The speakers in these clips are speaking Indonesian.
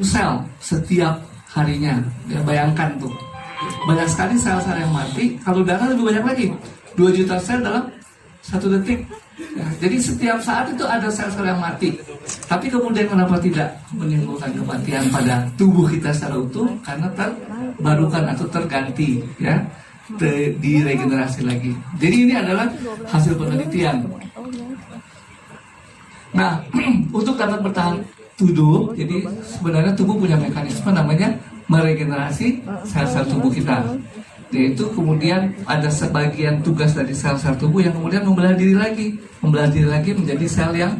sel setiap harinya. Ya, bayangkan tuh, banyak sekali sel-sel yang mati. Kalau darah lebih banyak lagi, 2 juta sel dalam 1 detik. Ya, jadi setiap saat itu ada sel-sel yang mati. Tapi kemudian kenapa tidak menimbulkan kematian pada tubuh kita secara utuh? Karena terbarukan atau terganti, ya, diregenerasi lagi. Jadi ini adalah hasil penelitian. Nah, untuk dapat bertahan hidup, jadi sebenarnya tubuh punya mekanisme namanya meregenerasi sel-sel tubuh kita. Yaitu kemudian ada sebagian tugas dari sel-sel tubuh yang kemudian membelah diri lagi menjadi sel yang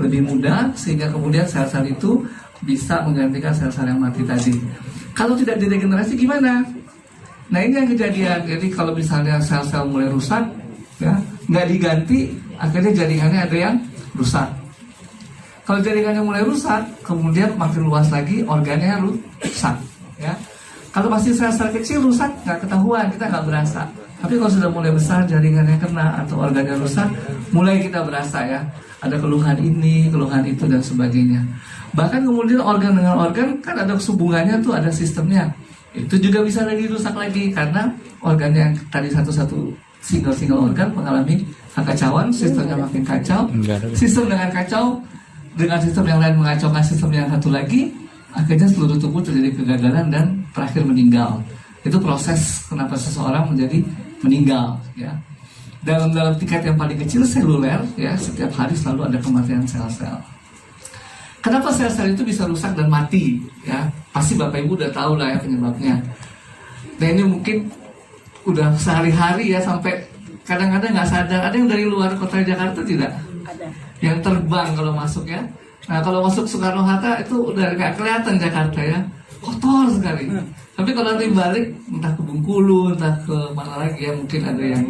lebih muda, sehingga kemudian sel-sel itu bisa menggantikan sel-sel yang mati tadi. Kalau tidak diregenerasi gimana? Nah, ini yang kejadian. Jadi kalau misalnya sel-sel mulai rusak, ya, nggak diganti, akhirnya jaringannya ada yang rusak. Kalau jaringannya mulai rusak, kemudian makin luas lagi organnya rusak, ya. Kalau masih sel-sel kecil rusak, nggak ketahuan, kita nggak berasa. Tapi kalau sudah mulai besar, jaringannya kena atau organnya rusak, mulai kita berasa, ya. Ada keluhan ini, keluhan itu, dan sebagainya. Bahkan kemudian organ dengan organ, kan ada hubungannya tuh, ada sistemnya. Itu juga bisa lagi rusak lagi, karena organnya yang tadi satu-satu single organ mengalami kekacauan, sistemnya makin kacau. Sistem dengan kacau, dengan sistem yang lain mengacaukan sistem yang satu lagi, akhirnya seluruh tubuh terjadi kegagalan dan terakhir meninggal. Itu proses kenapa seseorang menjadi meninggal, ya. Dalam tingkat yang paling kecil, seluler, ya, setiap hari selalu ada kematian sel-sel. Kenapa sel-sel itu bisa rusak dan mati, ya? Pasti Bapak Ibu udah tahu lah, ya, penyebabnya. Nah, ini mungkin udah sehari-hari, ya, sampai kadang-kadang nggak sadar. Ada yang dari luar kota Jakarta tidak? Ada. Yang terbang kalau masuk, ya. Nah, kalau masuk Soekarno-Hatta itu udah nggak kelihatan Jakarta, ya, kotor sekali. Tapi kalau nanti balik, entah ke Bengkulu, entah ke mana lagi, ya, mungkin ada yang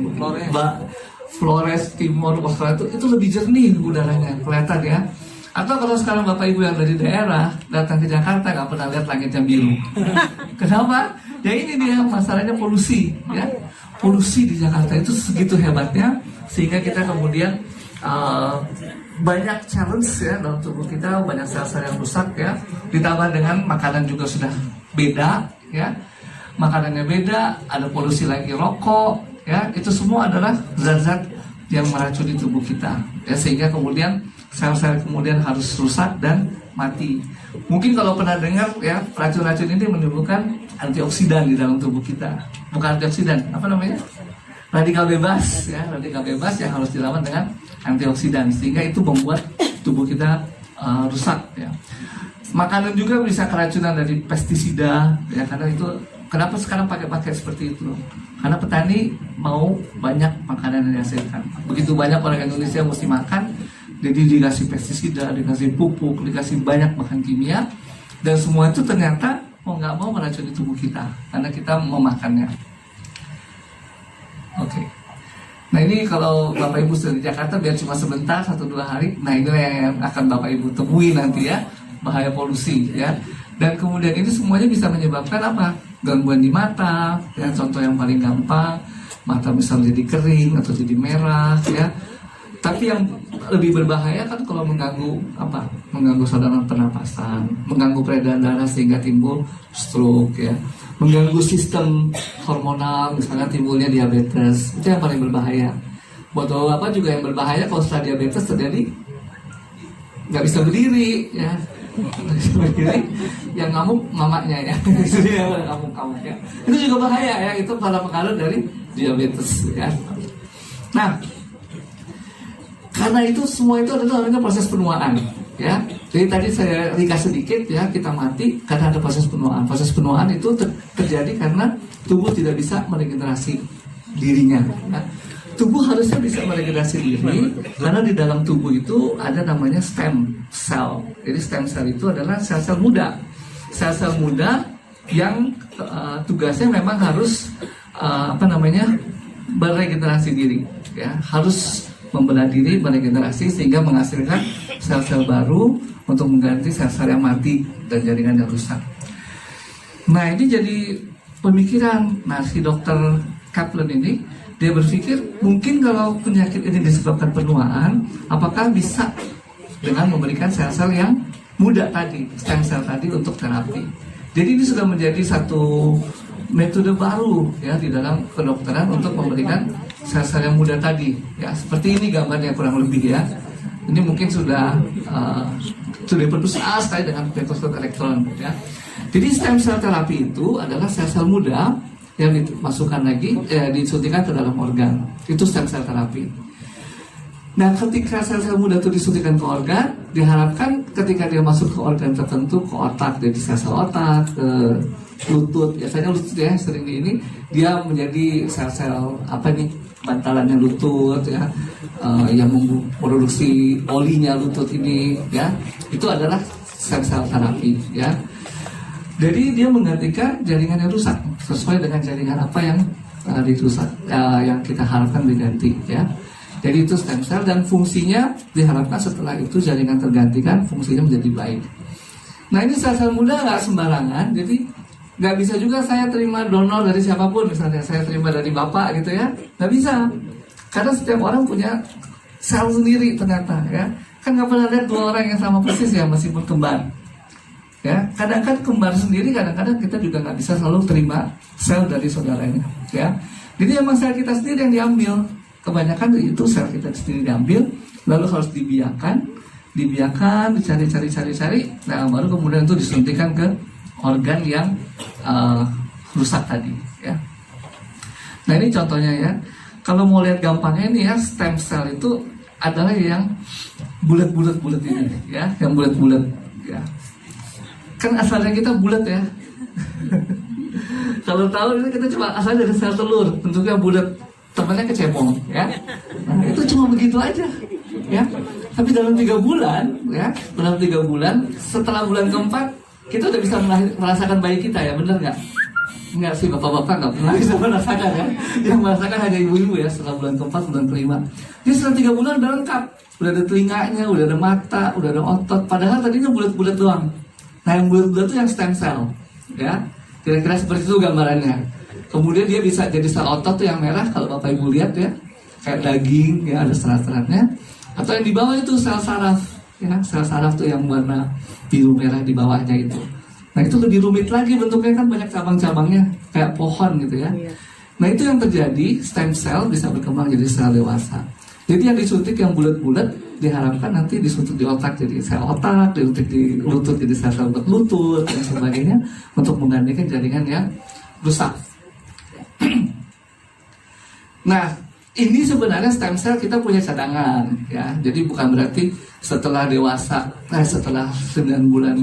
Flores Timur, itu lebih jernih udaranya, kelihatan, ya. Atau kalau sekarang Bapak Ibu yang dari daerah datang ke Jakarta nggak pernah lihat langit yang biru. Kenapa? Ya ini dia masalahnya polusi, ya. Polusi di Jakarta itu segitu hebatnya, sehingga kita kemudian banyak challenge, ya, dalam tubuh kita, banyak sel-sel yang rusak, ya. Ditambah dengan makanan juga sudah beda, ya. Makanannya beda, ada polusi lagi, rokok, ya. Itu semua adalah zat-zat yang meracuni tubuh kita, ya, sehingga kemudian sel-sel kemudian harus rusak dan mati. Mungkin kalau pernah dengar, ya, racun-racun ini menimbulkan antioksidan di dalam tubuh kita. Bukan antioksidan, apa namanya? Radikal bebas, ya, radikal bebas yang harus dilawan dengan antioksidan, sehingga itu membuat tubuh kita rusak, ya. Makanan juga bisa keracunan dari pestisida, ya, karena itu kenapa sekarang pakai seperti itu? Karena petani mau banyak makanan yang dihasilkan. Begitu banyak orang Indonesia mesti makan, jadi dikasih pestisida, dikasih pupuk, dikasih banyak bahan kimia, dan semua itu ternyata mau nggak mau meracuni tubuh kita karena kita memakannya. Oke. Nah, ini kalau Bapak Ibu sudah di Jakarta, biar cuma sebentar, 1-2 hari. Nah, ini yang akan Bapak Ibu temui nanti, ya, bahaya polusi, ya. Dan kemudian ini semuanya bisa menyebabkan apa? Gangguan di mata, ya. Contoh yang paling gampang, mata bisa menjadi kering atau jadi merah, ya. Tapi yang lebih berbahaya kan kalau mengganggu apa? Mengganggu saluran pernapasan, mengganggu peredaran darah sehingga timbul stroke, ya. Mengganggu sistem hormonal, misalnya timbulnya diabetes. Itu yang paling berbahaya. Buat bapak juga yang berbahaya kalau setelah diabetes terjadi nggak bisa berdiri, ya. Nggak bisa berdiri, yang ngamuk mamanya, ya. Jadi yang ngamuk-ngamuk, ya. Itu juga bahaya, ya. Itu para pengaruh dari diabetes, ya. Nah, karena itu semua itu adalah proses penuaan, ya. Jadi tadi saya ringkas sedikit, ya, kita mati karena ada proses penuaan. Proses penuaan itu terjadi karena tubuh tidak bisa meregenerasi dirinya, ya. Tubuh harusnya bisa meregenerasi diri karena di dalam tubuh itu ada namanya stem cell. Jadi stem cell itu adalah sel-sel muda. Sel-sel muda yang tugasnya memang harus beregenerasi diri, ya. Harus membelah diri, meregenerasi sehingga menghasilkan sel-sel baru untuk mengganti sel-sel yang mati dan jaringan yang rusak. Nah, ini jadi pemikiran. Nah, si dokter Kaplan ini, dia berpikir mungkin kalau penyakit ini disebabkan penuaan, apakah bisa dengan memberikan sel-sel yang muda tadi, stem cell tadi untuk terapi. Jadi ini sudah menjadi satu metode baru ya di dalam kedokteran untuk memberikan sel-sel yang muda tadi. Ya seperti ini gambarnya kurang lebih ya. Ini mungkin sudah diproduksi sekali dengan mikroskop elektron ya. Jadi stem cell terapi itu adalah sel-sel muda yang dimasukkan lagi, disuntikan ke dalam organ. Itu stem cell terapi. Nah, ketika sel-sel muda itu disuntikan ke organ, diharapkan ketika dia masuk ke organ tertentu, ke otak, jadi sel-sel otak, ke lutut, biasanya lutut ya sering ini, dia menjadi sel-sel bantalannya lutut ya, yang memproduksi olinya lutut ini ya, itu adalah sel-sel terapi ya. Jadi dia menggantikan jaringan yang rusak sesuai dengan jaringan apa yang dirusak, yang kita harapkan diganti ya. Jadi itu stem cell dan fungsinya diharapkan setelah itu jaringan tergantikan, fungsinya menjadi baik. Nah ini sel-sel muda nggak sembarangan, jadi nggak bisa juga saya terima donor dari siapapun, misalnya saya terima dari bapak gitu ya, nggak bisa. Karena setiap orang punya sel sendiri ternyata ya. Kan nggak pernah lihat dua orang yang sama persis ya meskipun kembar. Ya, kadang-kadang kembar sendiri, kadang-kadang kita juga nggak bisa selalu terima sel dari saudaranya. Ya, jadi emang sel kita sendiri yang diambil. Kebanyakan itu sel kita sendiri diambil, lalu harus dibiarkan, dicari, nah baru kemudian itu disuntikan ke organ yang rusak tadi. Ya. Nah ini contohnya ya, kalau mau lihat gampangnya ini ya, stem cell itu adalah yang bulat ini, ya, yang bulat. Ya. Kan asalnya kita bulat ya. Kalau tahu ini kita cuma asalnya dari sel telur, bentuknya bulat. Temannya kecebong ya, nah, itu cuma begitu aja ya. Tapi dalam 3 bulan ya, dalam 3 bulan setelah bulan keempat kita udah bisa merasakan bayi kita ya, bener nggak? Nggak sih, bapak-bapak nggak pernah bisa merasakan ya. Yang merasakan hanya ibu-ibu ya, setelah bulan keempat, bulan kelima. Jadi setelah 3 bulan udah lengkap, udah ada telinganya, udah ada mata, udah ada otot. Padahal tadinya bulat-bulat doang. Nah yang bulat-bulat itu yang stem cell ya, kira-kira seperti itu gambarannya. Kemudian dia bisa jadi sel otot tuh yang merah, kalau bapak ibu lihat ya, kayak daging ya, ada serat-seratnya. Atau yang di bawah itu sel saraf ya, sel saraf tuh yang warna biru merah di bawahnya itu. Nah itu lebih rumit lagi, bentuknya kan banyak cabang-cabangnya kayak pohon gitu ya. Nah itu yang terjadi, stem cell bisa berkembang jadi sel dewasa. Jadi yang disuntik yang bulat-bulat diharapkan nanti disuntik di otak jadi sel otak, disuntik di lutut jadi sel-sel lutut dan sebagainya, untuk menggantikan jaringan yang rusak. Nah, ini sebenarnya stem cell kita punya cadangan ya. Jadi bukan berarti setelah dewasa, setelah 9 bulan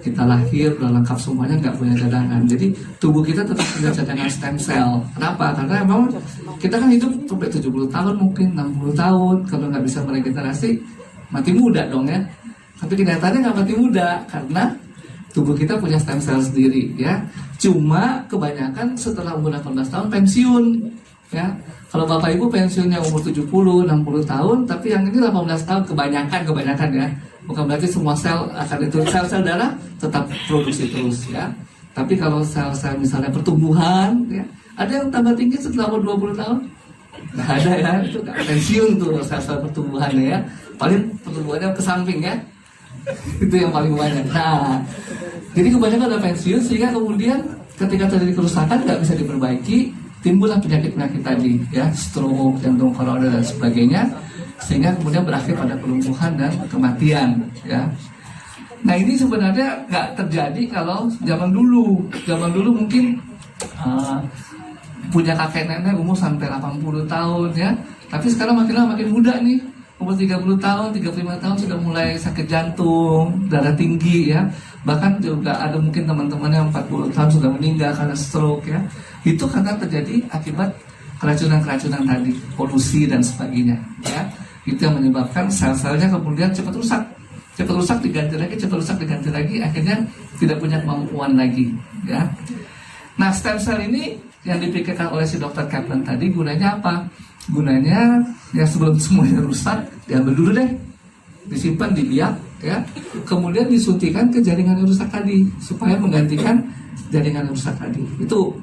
kita lahir udah lengkap semuanya nggak punya cadangan. Jadi tubuh kita tetap punya cadangan stem cell. Kenapa? Karena memang kita kan hidup sampai 70 tahun mungkin 60 tahun. Kalau nggak bisa meregenerasi, mati muda dong ya. Tapi kenyataannya nggak mati muda karena tubuh kita punya stem cell sendiri ya. Cuma kebanyakan setelah umur 18 tahun pensiun ya. Kalau bapak ibu pensiunnya umur 70, 60 tahun, tapi yang ini 18 tahun kebanyakan ya. Bukan berarti semua sel akan itu, sel-sel darah tetap produksi terus ya. Tapi kalau sel-sel misalnya pertumbuhan ya, ada yang tambah tinggi setelah umur 20 tahun. Nggak ada ya, itu nggak pensiun tuh sel-sel pertumbuhannya ya. Paling pertumbuhannya ke samping ya. Itu yang paling banyak. Nah, jadi kebanyakan udah pensiun sehingga kemudian ketika terjadi kerusakan nggak bisa diperbaiki, timbullah penyakit-penyakit tadi ya, stroke, jantung koroner dan sebagainya, sehingga kemudian berakhir pada kelumpuhan dan kematian ya. Nah ini sebenarnya nggak terjadi kalau zaman dulu. Zaman dulu mungkin punya kakek nenek umur sampai 80 tahun ya, tapi sekarang makin lama makin muda nih, umur 30 tahun, 35 tahun sudah mulai sakit jantung, darah tinggi ya. Bahkan juga ada mungkin teman-teman yang 40 tahun sudah meninggal karena stroke ya. Itu karena terjadi akibat keracunan-keracunan tadi, polusi dan sebagainya ya. Itu yang menyebabkan sel-selnya kemudian cepat rusak diganti lagi, akhirnya tidak punya kemampuan lagi ya. Nah stem cell ini yang dipikirkan oleh si dokter Kaplan tadi gunanya apa? Gunanya ya sebelum semuanya rusak diambil dulu deh, disimpan di biak ya, kemudian disuntikan ke jaringan yang rusak tadi supaya menggantikan jaringan yang rusak tadi. Itu